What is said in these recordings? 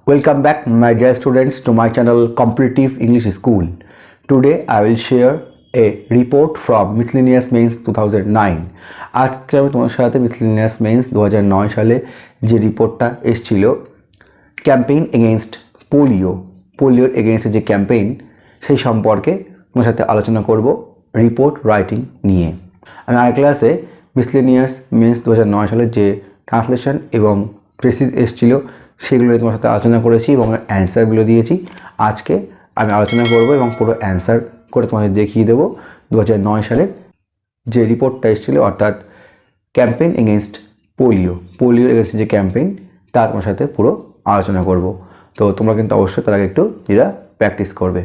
Welcome back, my dear students, to my channel Competitive English School. Today I will share a report from Miscellaneous Mains 2009. আজকে আমি তোমার সাথে Miscellaneous Mains 2009 সালে যে রিপোর্টটা এসেছিল ক্যাম্পেইন এগেইনস্ট পোলিওর এগেইনস্ট যে ক্যাম্পেইন সেই সম্পর্কে তোমার সাথে আলোচনা করব রিপোর্ট রাইটিং নিয়ে। আমি আগের ক্লাসে Miscellaneous Mains 2009 সালের যে ট্রান্সলেশন এবং ট্রেসিস এসেছিল সেগুলো তোমার সাথে আলোচনা করেছি এবং অ্যান্সারগুলো দিয়েছি। আজকে আমি আলোচনা করব এবং পুরো অ্যান্সার করে তোমাদের দেখিয়ে দেবো 2009 সালের যে রিপোর্টটা এসেছিলো, অর্থাৎ ক্যাম্পেইন এগেইনস্ট পোলিওর এগেইনস্ট যে ক্যাম্পেইন তা তোমার সাথে পুরো আলোচনা করব। তো তোমরা কিন্তু অবশ্যই তার আগে একটু যেটা প্র্যাকটিস করবে।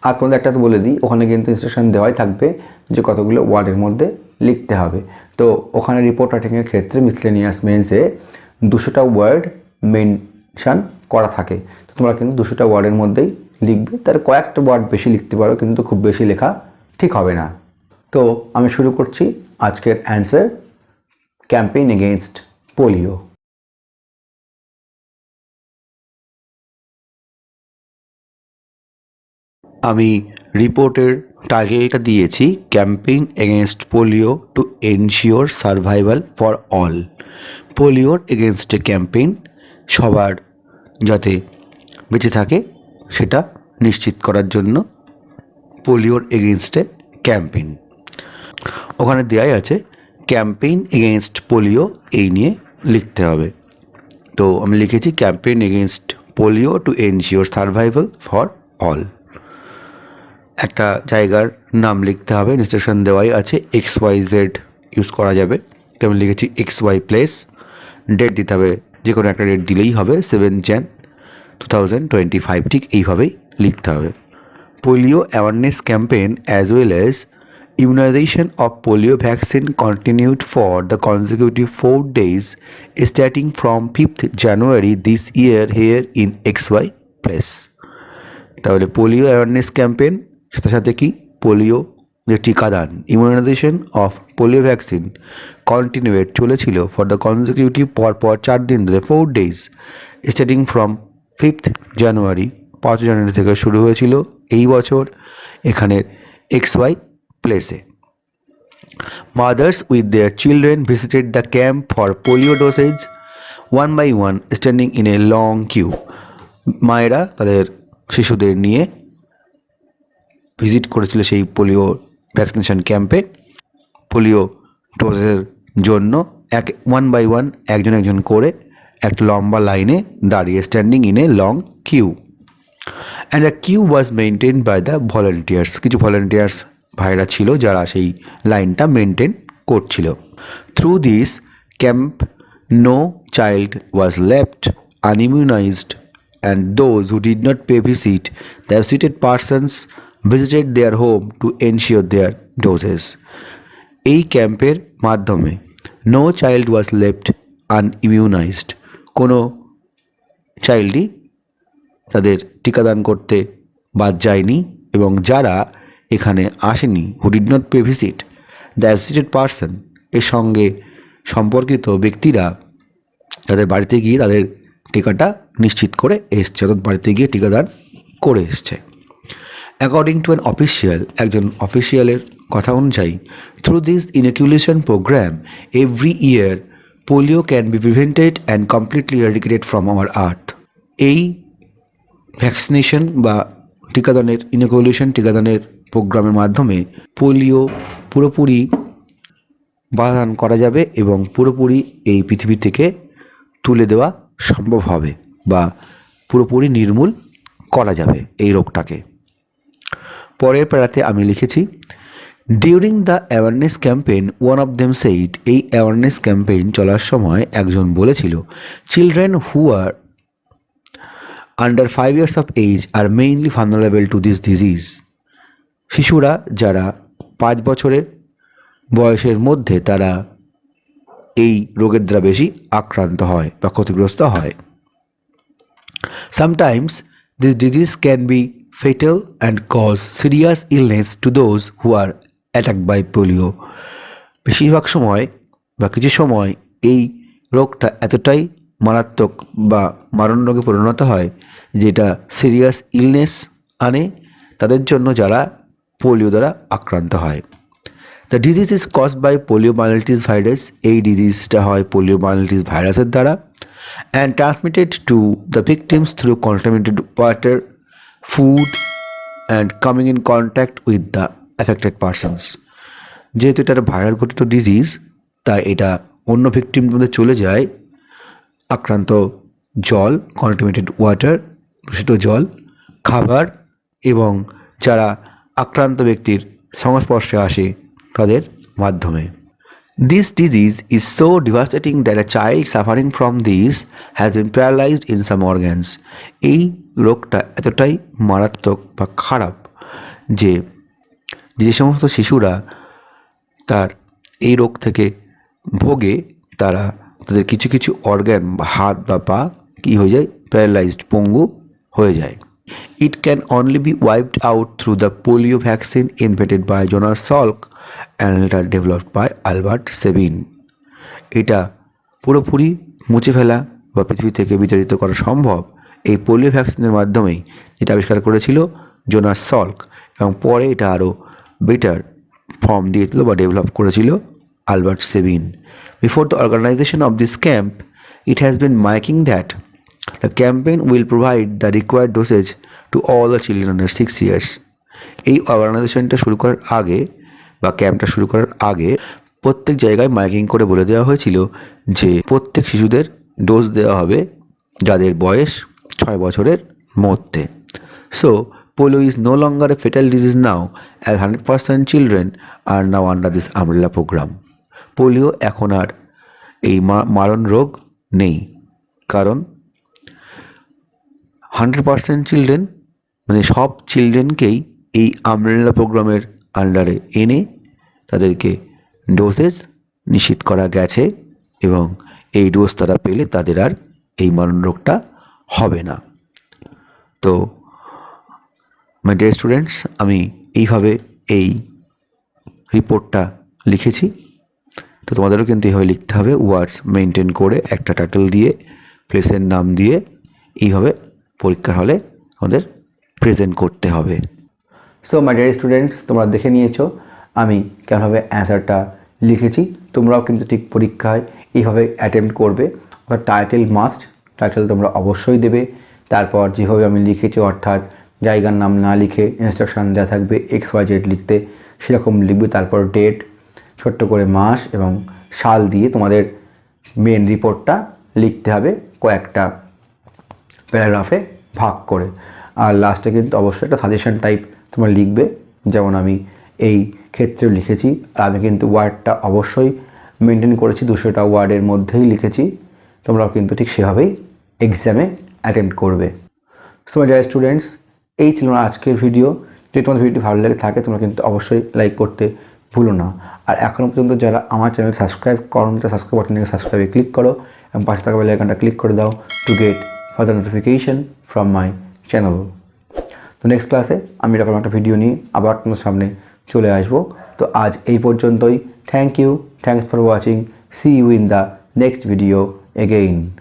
আর তোমাদের একটা তো বলে দিই, ওখানে কিন্তু ইনস্ট্রাকশন দেওয়াই থাকবে যে কতগুলো ওয়ার্ডের মধ্যে লিখতে হবে। তো ওখানে রিপোর্ট রাইটিংয়ের ক্ষেত্রে মিসলেনিয়াস মেন্সে 200টা ওয়ার্ড মেনশন করা থাকে। তো তোমরা কিন্তু 200টা ওয়ার্ডের মধ্যেই লিখবে, তার কয়েকটা ওয়ার্ড বেশি লিখতে পারো, কিন্তু খুব বেশি লেখা ঠিক হবে না। তো আমি শুরু করছি আজকের অ্যান্সার, ক্যাম্পেইন এগেইনস্ট পোলিও। আমি রিপোর্টের টাইটেলটা দিয়েছি campaign against polio to ensure survival for all. পোলিওর এগেইনস্টে ক্যাম্পেইন, সবার যাতে বেঁচে থাকে সেটা নিশ্চিত করার জন্য পোলিওর এগেইনস্টে ক্যাম্পেইন। ওখানে দেওয়াই আছে ক্যাম্পেইন এগেইনস্ট পোলিও, এই নিয়ে লিখতে হবে। তো আমি লিখেছি campaign against polio to ensure survival for all. একটা জায়গার নাম লিখতে হবে, ইনস্ট্রাকশন দেওয়াই আছে, XYZ ইউজ করা যাবে। তো আমি লিখেছি XY প্লেস, ডেট দিতে হবে, যে কোনো একটা ডেট দিলেই হবে, 7 Jan 2025, ঠিক এইভাবেই লিখতে হবে। Polio awareness campaign as well as immunization of polio vaccine continued for the consecutive 4 days starting from 5th January this year here in XY place. তাহলে পোলিও অ্যাওয়ারনেস ক্যাম্পেইন, সাথে সাথে কি পোলিও যে টিকাদান, ইমিউনাইজেশন অফ পোলিও ভ্যাকসিন কন্টিনিউয়েড চলেছিল for the consecutive পরপর 4 দিন ধরে 4 days starting from 5th January, 5 জানুয়ারি থেকে শুরু হয়েছিল এই বছর এখানের XY প্লেসে। Mothers with their children visited the camp for polio dosage 1 by 1 standing in a long queue. মায়েরা তাদের শিশুদের নিয়ে ভিজিট করেছিল সেই পোলিও ভ্যাকসিনেশন ক্যাম্পে, পোলিও ডোজের জন্য 1 by 1 একজন একজন করে একটা লম্বা লাইনে দাঁড়িয়ে, standing in a long queue, and the queue was maintain by the volunteers. কিছু ভলেন্টিয়ার্স ভাইরা ছিল যারা সেই লাইনটা মেনটেন করছিল। Through this camp no child was left unimmunised and those who did not pay visit, the visited persons visited their home to ensure their doses. এই ক্যাম্পের মাধ্যমে no child was left unimmunized, কোনো চাইল্ডই তাদের টিকাদান করতে বাদ যায়নি, এবং যারা এখানে আসেনি, who did not pay visit, the visited person, এর সঙ্গে সম্পর্কিত ব্যক্তিরা তাদের বাড়িতে গিয়ে তাদের টিকাটা নিশ্চিত করে এসছে, অর্থাৎ বাড়িতে গিয়ে টিকাদান করে এসছে। অ্যাকর্ডিং টু অ্যান অফিসিয়াল, একজন অফিসিয়ালের কথা অনুযায়ী, through this inoculation programme every year polio can be prevented and completely eradicated from our earth. এই ভ্যাকসিনেশন বা টিকাদানের টিকাদানের প্রোগ্রামের মাধ্যমে পোলিও পুরোপুরি বাধাদান করা যাবে এবং পুরোপুরি এই পৃথিবী থেকে তুলে দেওয়া সম্ভব হবে বা পুরোপুরি নির্মূল করা যাবে এই রোগটাকে। পরের প্যারাতে আমি লিখেছি during the awareness campaign one of them said, এই অ্যাওয়ারনেস ক্যাম্পেইন চলার সময় একজন বলেছিল, children who are under 5 years of age are mainly vulnerable to this disease. শিশুরা যারা 5 বছরের বয়সের মধ্যে তারা এই রোগের দ্বারা বেশি আক্রান্ত হয় বা ক্ষতিগ্রস্ত হয়। Sometimes this disease can be fatal and cause serious illness to those who are attacked by polio. বেশিরভাগ সময় বা কিছু সময় এই রোগটা এতটাই মারাত্মক বা মারণ রোগে পরিণত হয়, যেটা সিরিয়াস ইলনেস আনে তাদের জন্য যারা পোলিও দ্বারা আক্রান্ত হয়। The disease is caused by poliomyelitis virus. এই ডিজিজটা হয় পোলিওমাইলাইটিস ভাইরাসের দ্বারা, and transmitted to the victims through contaminated water, food and coming in contact with the affected persons. যেহেতু এটা একটা ভাইরাস ঘটিত ডিজিজ, তাই এটা অন্য ভিকটিমের মধ্যে চলে যায় আক্রান্ত জল, কন্টামিনেটেড ওয়াটার, দূষিত জল, খাবার এবং যারা আক্রান্ত ব্যক্তির সংস্পর্শে আসে তাদের মাধ্যমে। This disease is so devastating that a child suffering from this has been paralyzed in some organs. এই রোগটা এতটাই মারাত্মক বা খারাপ যে যে সমস্ত শিশুরা তার এই রোগ থেকে ভোগে তারা তাদের কিছু কিছু অর্গ্যান বা হাত বা পা কী হয়ে যায়, প্যারালাইজড, পঙ্গু হয়ে যায়। It can only be wiped out through the polio vaccine invented by Jonas Salk and later developed by Albert Sabin. এটা পুরোপুরি মুছে ফেলা বা পৃথিবী থেকে বিতাড়িত করা সম্ভব এই পোলিও ভ্যাকসিনের মাধ্যমেই, যেটা আবিষ্কার করেছিল জোনাস সল্ক, এবং পরে এটা আরও বেটার ফর্ম দিয়েছিল বা ডেভেলপ করেছিল Albert Sabin. Before the organization of this camp, it has been making that the campaign will provide the required dosage to all the children under 6 years. এই অর্গানাইজেশনটা শুরু করার আগে বা ক্যাম্পটা শুরু করার আগে প্রত্যেক জায়গায় মাইকিং করে বলে দেওয়া হয়েছিল যে প্রত্যেক শিশুদের ডোজ দেওয়া হবে যাদের বয়স 6 বছরের মধ্যে। So polio is no longer a fatal disease now, as 100% children are now under this umbrella program. Polio এখন আর এই মারণ রোগ নেই, কারণ 100% চিলড্রেন মানে সব চিলড্রেনকেই এই আমব্রেলা প্রোগ্রামের আন্ডারে এনে তাদেরকে ডোজেজ নিশ্চিত করা গেছে, এবং এই ডোজ তারা পেলে তাদের আর এই মারণ রোগটা হবে না। তো মাই ডিয়ার স্টুডেন্টস, আমি এইভাবে এই রিপোর্টটা লিখেছি। তো তোমাদেরও কিন্তু এইভাবে লিখতে হবে, ওয়ার্ডস মেনটেন করে একটা টাইটেল দিয়ে, প্লেসের নাম দিয়ে এইভাবে পরীক্ষার হলে আমাদের প্রেজেন্ট করতে হবে। সো মাই ডিয়ার স্টুডেন্টস, তোমরা দেখে নিয়েছো আমি কেমনভাবে অ্যান্সারটা লিখেছি। তোমরাও কিন্তু ঠিক পরীক্ষায় এইভাবে অ্যাটেম্প্ট করবে। অর্থাৎ টাইটেল মাস্ট, টাইটেল তোমরা অবশ্যই দেবে। তারপর যেভাবে আমি লিখেছি, অর্থাৎ জায়গার নাম না লিখে ইনস্ট্রাকশান দেওয়া থাকবে XYZ লিখতে, সেরকম লিখবে। তারপর ডেট, ছোট্ট করে মাস এবং সাল দিয়ে তোমাদের মেন রিপোর্টটা লিখতে হবে কয়েকটা প্যারাগ্রাফে ভাগ করে। আর লাস্টে কিন্তু অবশ্যই একটা সাজেশন টাইপ তোমরা লিখবে, যেমন আমি এই ক্ষেত্রে লিখেছি। আর আমি কিন্তু ওয়ার্ডটা অবশ্যই মেনটেন করেছি, 200টা ওয়ার্ডের মধ্যেই লিখেছি। তোমরাও কিন্তু ঠিক সেভাবেই এক্সামে অ্যাটেম্প্ট করবে। সো মাই ডিয়ার স্টুডেন্টস, এই ছিল আজকের ভিডিও। যদি তোমাদের ভিডিওটি ভালো লাগে থাকে, তোমরা কিন্তু অবশ্যই লাইক করতে ভুলো না। আর এখনও পর্যন্ত যারা আমার চ্যানেল সাবস্ক্রাইব করো না, সাবস্ক্রাইব বাটনে সাবস্ক্রাইবে ক্লিক করো এবং পাশে থাকা বেল আইকনটা ক্লিক করে দাও to get further notification from my channel. তো নেক্সট ক্লাসে আমি এরকম একটা ভিডিও নিয়ে আবার তোমার সামনে চলে আসবো। তো আজ এই পর্যন্তই। Thank you, thanks for watching. See you in the next video again.